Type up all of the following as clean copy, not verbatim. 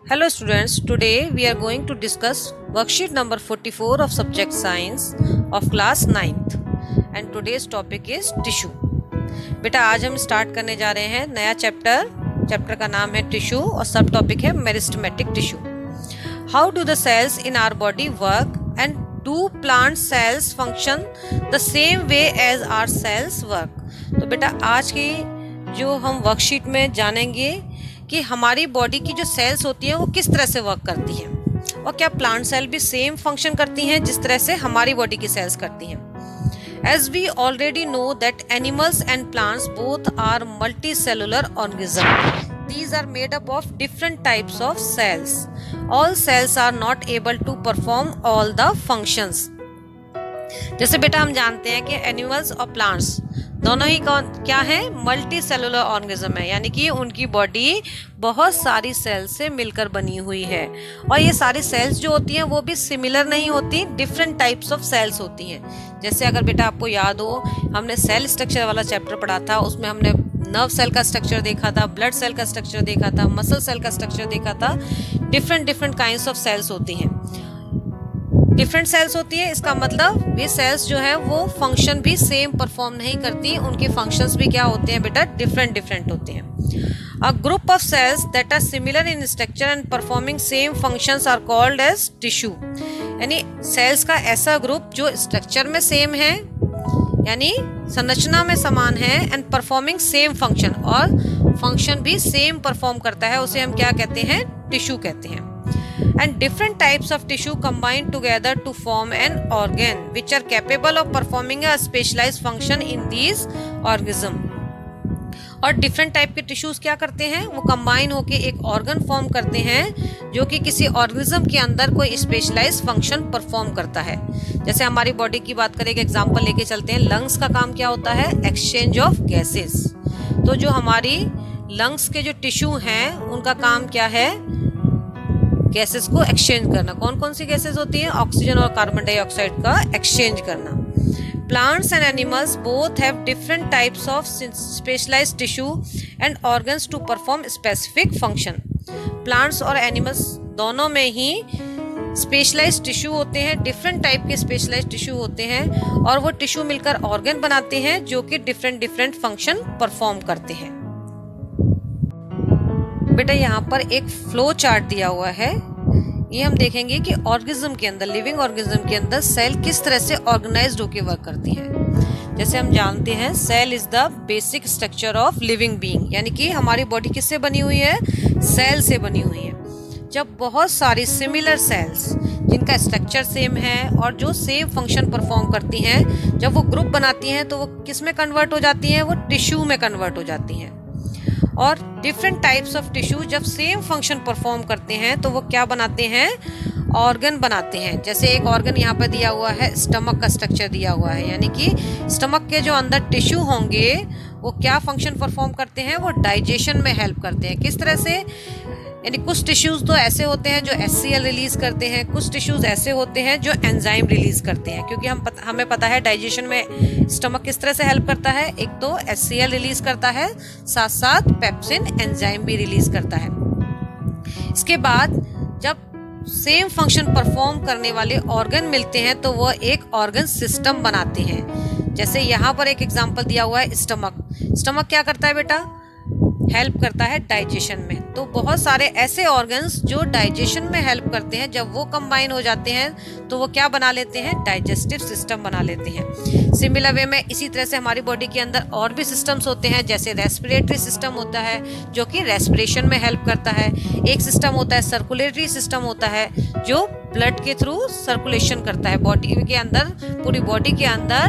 Hello students, today we are going to discuss worksheet number 44 of subject science of class 9th and today's topic is tissue. बेटा आज हम start करने जा रहे हैं नया चैप्टर का नाम है टिश्यू और सब टॉपिक है meristematic tissue. How do the cells in our body work and do plant cells function the same way as our cells work. तो बेटा आज की जो हम वर्कशीट में जानेंगे कि हमारी बॉडी की जो सेल्स होती हैं वो किस तरह से वर्क करती हैं और क्या प्लांट सेल भी सेम फंक्शन करती हैं जिस तरह से हमारी बॉडी की सेल्स करती हैं. As we already know that animals and plants both are multicellular organisms. These are made up of different types of cells. All cells are not able to perform all the functions. जैसे बेटा हम जानते हैं कि animals और plants दोनों ही क्या है, मल्टी सेलुलर ऑर्गेनिज्म है, यानी कि उनकी बॉडी बहुत सारी सेल्स से मिलकर बनी हुई है और ये सारी सेल्स जो होती हैं वो भी सिमिलर नहीं होती, डिफरेंट टाइप्स ऑफ सेल्स होती हैं. जैसे अगर बेटा आपको याद हो, हमने सेल स्ट्रक्चर वाला चैप्टर पढ़ा था, उसमें हमने नर्व सेल का स्ट्रक्चर देखा था, ब्लड सेल का स्ट्रक्चर देखा था, मसल सेल का स्ट्रक्चर देखा था. डिफरेंट काइंड्स ऑफ सेल्स होती हैं, डिफरेंट सेल्स होती है. इसका मतलब ये सेल्स जो है वो फंक्शन भी सेम परफॉर्म नहीं करती, उनके फंक्शंस भी क्या होते हैं बेटा, डिफरेंट होते हैं. A group of cells that are similar in structure and performing same functions are called as tissue. यानी सेल्स का ऐसा ग्रुप जो स्ट्रक्चर में सेम है, यानी संरचना में समान है, एंड परफॉर्मिंग सेम फंक्शन, और फंक्शन भी सेम परफॉर्म करता है, उसे हम क्या कहते हैं, टिश्यू कहते हैं. And different types of tissue combine together to form an organ which are capable of performing a specialized function in these organism. और डिफरेंट टाइप के टिश्यूज क्या करते हैं, वो कंबाइन होके एक ऑर्गन फॉर्म करते हैं जो कि किसी ऑर्गेनिज्म के अंदर कोई स्पेशलाइज फंक्शन परफॉर्म करता है. जैसे हमारी बॉडी की बात करें, एग्जांपल लेके चलते हैं. लंग्स का काम क्या होता है, एक्सचेंज ऑफ गैसेस. तो जो हमारी लंग्स के जो टिश्यू हैं उनका काम क्या है, गैसेस को एक्सचेंज करना. कौन कौन सी गैसेस होती हैं, ऑक्सीजन और कार्बन डाइऑक्साइड का एक्सचेंज करना. Plants and animals both have different types of specialised tissue and organs to perform specific function. Plants और एनिमल्स दोनों में ही स्पेशलाइज्ड टिश्यू होते हैं, डिफरेंट टाइप के स्पेशलाइज्ड टिश्यू होते हैं, और वो टिश्यू मिलकर ऑर्गन बनाते हैं जो कि डिफरेंट फंक्शन परफॉर्म करते हैं. बेटा यहाँ पर एक फ्लो चार्ट दिया हुआ है, ये हम देखेंगे कि ऑर्गेनिज्म के अंदर, लिविंग ऑर्गेनिज्म के अंदर सेल किस तरह से ऑर्गेनाइज्ड होकर वर्क करती है. जैसे हम जानते हैं cell is the basic structure of living being, यानी कि हमारी बॉडी किससे बनी हुई है, सेल से बनी हुई है. जब बहुत सारी सिमिलर सेल्स जिनका स्ट्रक्चर सेम है और जो सेम फंक्शन परफॉर्म करती हैं, जब वो ग्रुप बनाती हैं तो वो किस में कन्वर्ट हो जाती हैं, वो टिश्यू में कन्वर्ट हो जाती हैं. और डिफरेंट टाइप्स ऑफ टिश्यू जब सेम फंक्शन परफॉर्म करते हैं तो वो क्या बनाते हैं, ऑर्गन बनाते हैं. जैसे एक ऑर्गन यहाँ पर दिया हुआ है, स्टमक का स्ट्रक्चर दिया हुआ है, यानी कि स्टमक के जो अंदर टिश्यू होंगे वो क्या फंक्शन परफॉर्म करते हैं, वो डाइजेशन में हेल्प करते हैं. किस तरह से, यानी कुछ टिश्यूज तो ऐसे होते हैं जो HCl रिलीज करते हैं, कुछ टिश्यूज ऐसे होते हैं जो एंजाइम रिलीज करते हैं. क्योंकि हमें पता है डाइजेशन में स्टमक किस तरह से हेल्प करता है, एक तो HCl रिलीज करता है, साथ साथ पेप्सिन एंजाइम भी रिलीज करता है. इसके बाद जब सेम फंक्शन परफॉर्म करने वाले ऑर्गन मिलते हैं तो वो एक ऑर्गन सिस्टम बनाते हैं. जैसे यहाँ पर एक एग्जांपल दिया हुआ है, स्टमक क्या करता है बेटा, हेल्प करता है डाइजेशन में. तो बहुत सारे ऐसे ऑर्गन्स जो डाइजेशन में हेल्प करते हैं, जब वो कंबाइन हो जाते हैं तो वो क्या बना लेते हैं, डाइजेस्टिव सिस्टम बना लेते हैं. सिमिलर वे में इसी तरह से हमारी बॉडी के अंदर और भी सिस्टम्स होते हैं. जैसे रेस्पिरेटरी सिस्टम होता है जो कि रेस्पिरेशन में हेल्प करता है. एक सिस्टम होता है सर्कुलेटरी सिस्टम होता है जो ब्लड के थ्रू सर्कुलेशन करता है बॉडी के अंदर. पूरी बॉडी के अंदर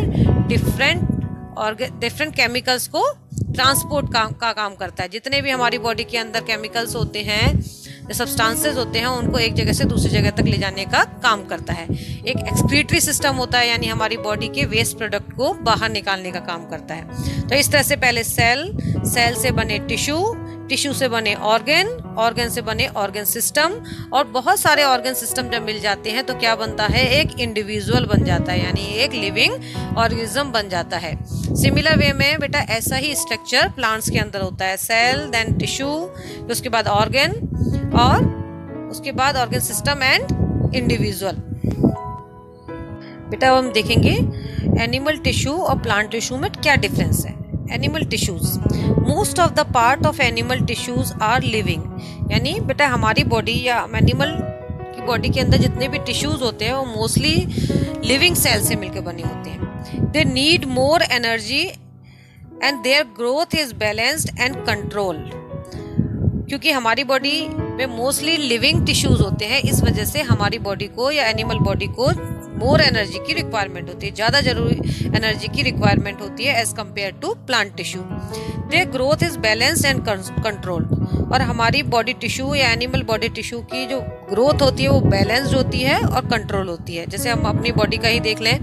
डिफरेंट केमिकल्स को ट्रांसपोर्ट का काम करता है. जितने भी हमारी बॉडी के अंदर केमिकल्स होते हैं, जो सब्सटेंसेस होते हैं, उनको एक जगह से दूसरी जगह तक ले जाने का काम करता है. एक एक्सक्रीटरी सिस्टम होता है, यानी हमारी बॉडी के वेस्ट प्रोडक्ट को बाहर निकालने का काम करता है. तो इस तरह से पहले सेल से बने टिश्यू से बने ऑर्गन से बने ऑर्गन सिस्टम, और बहुत सारे ऑर्गन सिस्टम जब मिल जाते हैं तो क्या बनता है, एक इंडिविजुअल बन जाता है, यानी एक लिविंग ऑर्गेनिज्म बन जाता है. सिमिलर वे में बेटा ऐसा ही स्ट्रक्चर प्लांट्स के अंदर होता है, सेल देन टिश्यू, उसके बाद ऑर्गन और उसके बाद ऑर्गन सिस्टम एंड इंडिविजुअल। बेटा अब हम देखेंगे एनिमल टिश्यू और प्लांट टिश्यू में क्या डिफरेंस है। Animal tissues, most of the part of animal tissues are living, यानी बेटा हमारी बॉडी या एनिमल की बॉडी के अंदर जितने भी टिश्यूज होते हैं वो मोस्टली लिविंग सेल से मिलकर बने होते हैं। They need more energy and there growth is balanced and controlled. क्योंकि हमारी बॉडी में मोस्टली लिविंग टिश्यूज होते हैं, इस वजह से हमारी बॉडी को या एनिमल बॉडी को मोर एनर्जी की रिक्वायरमेंट होती है, ज़्यादा जरूरी एनर्जी की रिक्वायरमेंट होती है as compare to plant tissue. Their growth is balanced and controlled. और हमारी बॉडी टिश्यू या एनिमल बॉडी टिश्यू की जो ग्रोथ होती है वो बैलेंस्ड होती है और कंट्रोल होती है। जैसे हम अपनी बॉडी का ही देख लें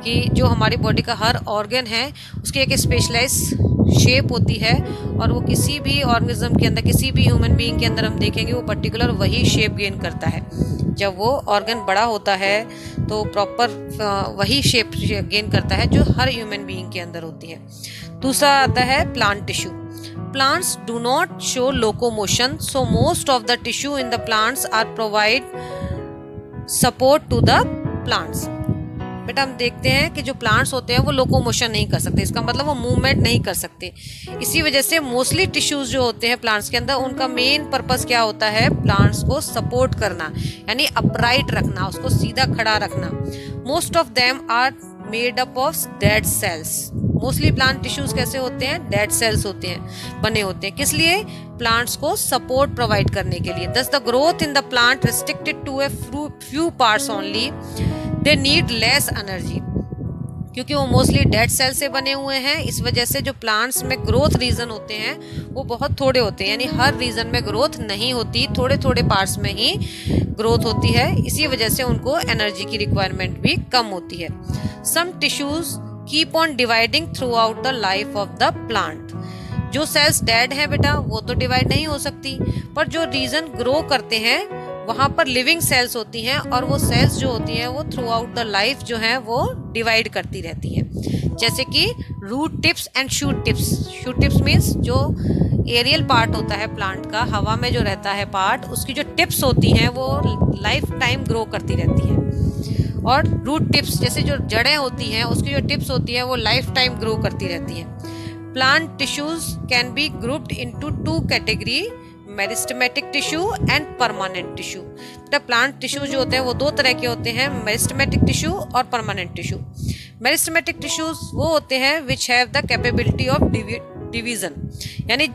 कि जो हमारी बॉडी का हर ऑर्गन है उसकी एक स्पेशलाइज शेप होती है, और वो किसी भी ऑर्गेनिज्म के अंदर, किसी भी ह्यूमन बीइंग के अंदर हम देखेंगे वो पर्टिकुलर वही शेप गेन करता है। जब वो ऑर्गन बड़ा होता है तो प्रॉपर वही शेप गेन करता है जो हर ह्यूमन बीइंग के अंदर होती है। दूसरा आता है plant tissue. Plants do not show locomotion, so most of the tissue in the plants are provide support to the plants. बेटा हम देखते हैं कि जो प्लांट्स होते हैं वो लोकोमोशन नहीं कर सकते, इसका मतलब वो मूवमेंट नहीं कर सकते। इसी वजह से मोस्टली टिश्यूज जो होते हैं प्लांट्स के अंदर, उनका मेन पर्पस क्या होता है, प्लांट्स को सपोर्ट करना, यानी अपराइट रखना, उसको सीधा खड़ा रखना। Most of them are made up of dead cells. Mostly plant tissues कैसे होते हैं, डेड सेल्स होते हैं, बने होते हैं। किस लिए, प्लांट्स को सपोर्ट प्रोवाइड करने के लिए। Thus the growth in the plant restricted to a few parts only, they need less energy. क्योंकि वो मोस्टली डेड सेल से बने हुए हैं, इस वजह से जो प्लांट्स में ग्रोथ रीजन होते हैं वो बहुत थोड़े होते हैं, यानी हर रीजन में ग्रोथ नहीं होती, थोड़े थोड़े पार्ट्स में ही ग्रोथ होती है। इसी वजह से उनको एनर्जी की रिक्वायरमेंट भी कम होती है। Some tissues keep on dividing throughout the life of the plant. जो सेल्स डेड हैं बेटा वो तो डिवाइड नहीं हो सकती, पर जो रीजन ग्रो करते हैं वहाँ पर लिविंग सेल्स होती हैं, और वो सेल्स जो होती हैं वो थ्रू आउट द लाइफ जो है वो डिवाइड करती रहती हैं। जैसे कि root tips and shoot tips. Shoot tips means जो एरियल पार्ट होता है प्लांट का, हवा में जो रहता है पार्ट, उसकी जो टिप्स होती हैं वो लाइफ टाइम ग्रो करती रहती हैं। और रूट टिप्स जैसे जो जड़ें होती हैं उसकी जो टिप्स होती हैं वो लाइफ टाइम ग्रो करती रहती हैं। Plant tissues can be grouped into two category, meristematic tissue and permanent tissue. तो प्लांट टिश्यू जो होते हैं वो दो तरह के होते हैं, मेरिस्टेमेटिक टिश्यू और परमानेंट टिश्यू। मेरिस्टेमेटिक टिश्यूज वो होते हैं which have the capability of division, यानी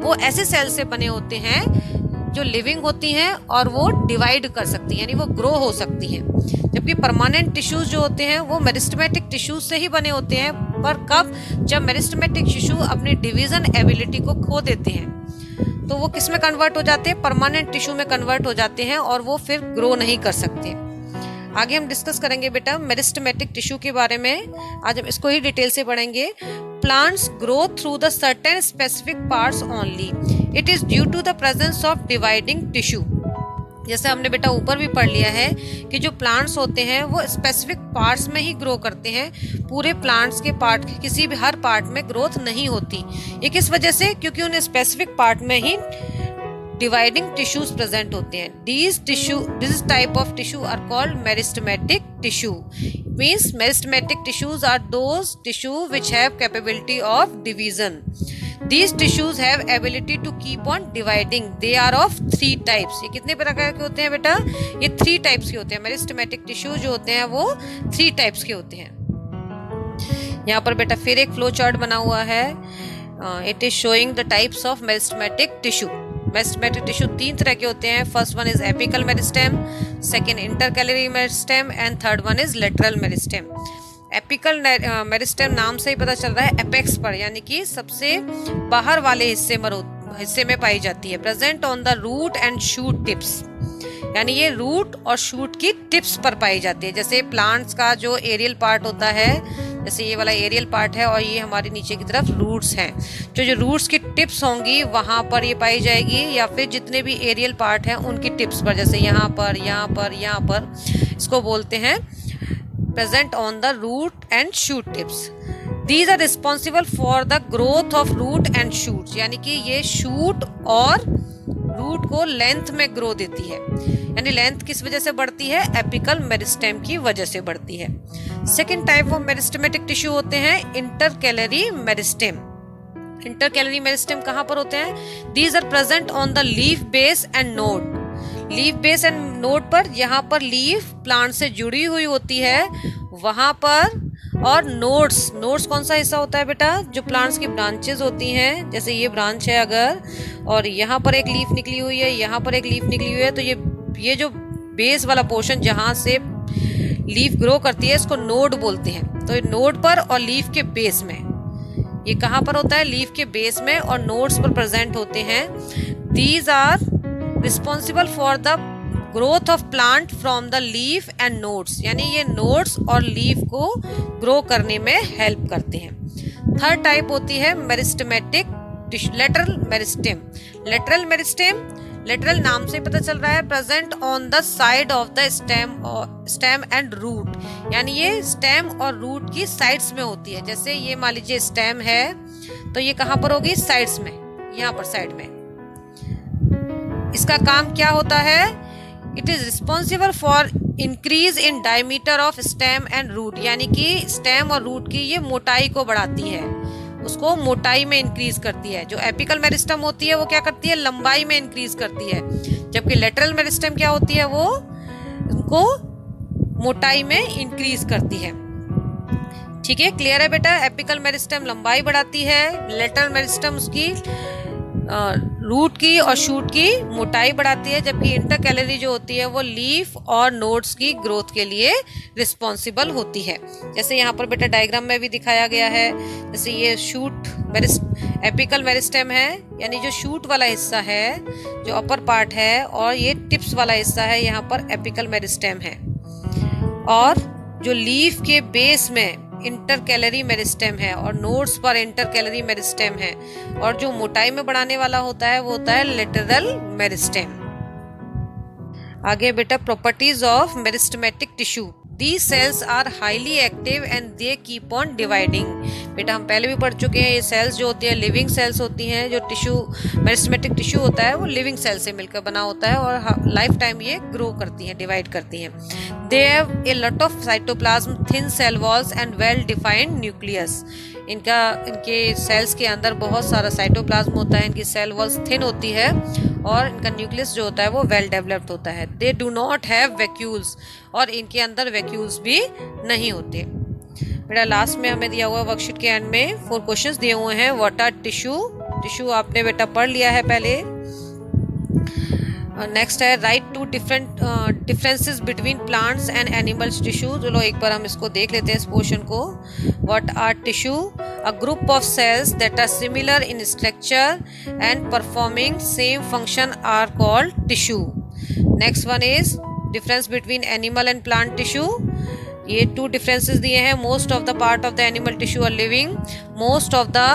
वो ऐसे सेल से बने होते हैं जो लिविंग होती हैं और वो डिवाइड कर सकती हैं, यानी वो ग्रो हो सकती हैं। जबकि परमानेंट टिश्यूज जो होते हैं वो मेरिस्टेमेटिक टिश्यूज से ही बने होते हैं, पर कब, जब मेरिस्टेमेटिक टिश्यू अपनी डिवीजन एबिलिटी को खो देते हैं तो वो किस में कन्वर्ट हो जाते हैं, परमानेंट टिश्यू में कन्वर्ट हो जाते हैं, और वो फिर ग्रो नहीं कर सकते। आगे हम डिस्कस करेंगे बेटा मेरिस्टेमेटिक टिश्यू के बारे में, आज हम इसको ही डिटेल से पढ़ेंगे। Plants grow through the certain specific parts only, it is due to the presence of dividing tissue. जैसे हमने बेटा ऊपर भी पढ़ लिया है कि जो प्लांट्स होते हैं वो स्पेसिफिक पार्ट्स में ही ग्रो करते हैं, पूरे प्लांट्स के पार्ट किसी भी हर पार्ट में ग्रोथ नहीं होती। ये किस वजह से, क्योंकि उन्हें स्पेसिफिक पार्ट में ही डिवाइडिंग टिश्यूज प्रेजेंट होते हैं। This type of tissue are called meristematic tissue. Means meristematic tissues are those tissue which have capability of division. These tissues have ability to keep on dividing. They are of 3 types. ये कितने प्रकार के होते हैं बेटा, ये 3 types के होते हैं। मेरिस्टेमेटिक टिश्यू जो होते हैं वो 3 टाइप्स के होते हैं। यहाँ पर बेटा फिर एक फ्लो चार्ट बना हुआ है। It is showing the types of meristematic tissue. Meristematic tissue 3 तरह के होते हैं। First one is apical meristem, second intercalary meristem and third one is lateral meristem. Apical meristem नाम से ही पता चल रहा है एपेक्स पर, यानी कि सबसे बाहर वाले हिस्से में पाई जाती है। Present on the root and shoot tips, यानी ये रूट और शूट की टिप्स पर पाई जाती है। जैसे प्लांट्स का जो एरियल पार्ट होता है, जैसे ये वाला एरियल पार्ट है और ये हमारे नीचे की तरफ रूट्स हैं, जो रूट्स की टिप्स होंगी वहाँ पर ये पाई जाएगी, या फिर जितने भी एरियल पार्ट हैं उनकी टिप्स पर, जैसे यहाँ पर, यहाँ पर, यहाँ पर, इसको बोलते हैं present on the root and shoot tips. These are responsible for the growth of root and shoots, यानी कि ये shoot और रूट को लेंथ में ग्रो देती है। यानी लेंथ किस वजह से बढ़ती है? एपिकल मेरिस्टेम की वजह से बढ़ती है। Second type of meristematic tissue होते हैं इंटरकैलरी मेरिस्टेम। इंटरकैलरी मेरिस्टेम कहाँ पर होते हैं? These are present on the leaf base and node. Leaf base and node पर, यहाँ पर लीफ प्लांट से जुड़ी हुई होती है वहां पर, और नोड्स कौन सा हिस्सा होता है बेटा? जो प्लांट्स की ब्रांचेस होती हैं, जैसे ये ब्रांच है अगर, और यहाँ पर एक लीफ निकली हुई है, यहाँ पर एक लीफ निकली हुई है, तो ये जो बेस वाला पोर्शन जहाँ से लीफ ग्रो करती है इसको नोड बोलते हैं। तो नोड पर और लीफ के बेस में, ये कहाँ पर होता है? लीफ के बेस में और नोड्स पर प्रेजेंट होते हैं। These are responsible for the growth of plant from the leaf and nodes. यानी ये नोड्स और लीफ को ग्रो करने में हेल्प करते हैं। थर्ड टाइप होती है meristematic lateral meristem. Lateral meristem, lateral नाम से पता चल रहा है, present on the side of the stem and root. यानी ये स्टेम और रूट की साइड्स में होती है। जैसे ये मान लीजिए स्टेम है, तो ये कहाँ पर होगी? साइड्स में, यहाँ पर साइड में। इसका काम क्या होता है? It is responsible for increase in diameter of stem and root. यानी कि स्टेम और रूट की ये मोटाई को बढ़ाती है, उसको मोटाई में इंक्रीज करती है। जो एपिकल मेरिस्टेम होती है वो क्या करती है? लंबाई में इंक्रीज करती है। जबकि लेटरल मेरिस्टेम क्या होती है? वो उनको मोटाई में इंक्रीज करती है। ठीक है, क्लियर है बेटा? एपिकल मेरिस्टेम लंबाई बढ़ाती है, लेटरल मेरिस्टेम उसकी रूट की और शूट की मोटाई बढ़ाती है, जबकि इंटरकैलरी जो होती है वो लीफ और नोड्स की ग्रोथ के लिए रिस्पॉन्सिबल होती है। जैसे यहाँ पर बेटा डायग्राम में भी दिखाया गया है, जैसे ये शूट एपिकल मेरिस्टेम है, यानी जो शूट वाला हिस्सा है, जो अपर पार्ट है, और ये टिप्स वाला हिस्सा है, यहाँ पर एपिकल मेरिस्टेम है। और जो लीफ के बेस में इंटरकैलरी मेरिस्टेम है और नोड्स पर इंटरकैलरी मेरिस्टेम है, और जो मोटाई में बढ़ाने वाला होता है वो होता है लेटरल मेरिस्टेम। आगे बेटा properties of meristematic tissue. These cells are highly active and they keep on dividing। बेटा हम पहले भी पढ़ चुके हैं, ये सेल्स जो होती है लिविंग सेल्स होती हैं। जो टिश्यू मेरिस्टेमेटिक टिश्यू होता है वो लिविंग सेल से मिलकर बना होता है और लाइफ टाइम ये ग्रो करती हैं, डिवाइड करती हैं। They have a lot of cytoplasm, thin cell walls and well defined nucleus। इनके सेल्स के अंदर बहुत सारा साइटोप्लाज्म होता है, इनकी सेल वॉल्स थिन होती है और इनका न्यूक्लियस जो होता है वो वेल डेवलप्ड होता है। They do not have vacuoles, और इनके अंदर वैक्यूल्स भी नहीं होते। बेटा लास्ट में हमें दिया हुआ वर्कशीट के एंड में 4 क्वेश्चंस दिए हुए हैं। What are tissue? टिश्यू आपने बेटा पढ़ लिया है पहले। नेक्स्ट है write two differences between plants and animals tissue. चलो एक बार हम इसको देख लेते हैं इस पोर्शन को। What are tissue? A group of cells that are similar in structure and performing same function are called tissue. Next one is difference between animal and plant tissue. ये 2 डिफरेंसेस दिए हैं। Most of the part of the animal tissue are living, most of the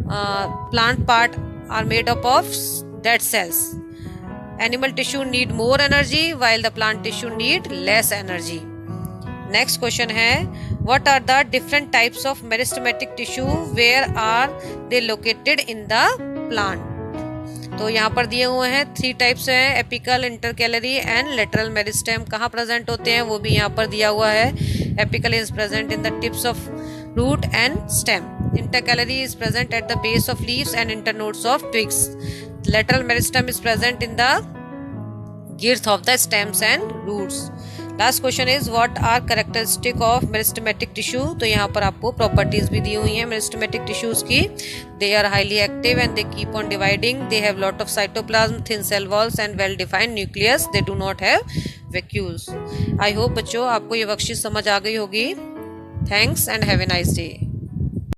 plant part are made up of dead cells. Animal tissue need more energy while the plant tissue need less energy. Next question है what are the different types of meristematic tissue, where are they located in the plant? तो यहाँ पर दिए हुए हैं 3 types हैं, apical, intercalary and lateral meristem. कहाँ present होते हैं वो भी यहाँ पर दिया हुआ है। Apical is present in the tips of root and stem. Intercalary is present at the base of leaves and internodes of twigs. Lateral meristem is present in the girth of the stems and roots. Last question is what are characteristic of meristematic tissue? तो यहाँ पर आपको properties भी दी हुई हैं meristematic tissues की। They are highly active and they keep on dividing. They have lot of cytoplasm, thin cell walls and well defined nucleus. They do not have vacuoles. I hope बच्चों आपको ये worksheet समझ आ गई होगी। Thanks and have a nice day.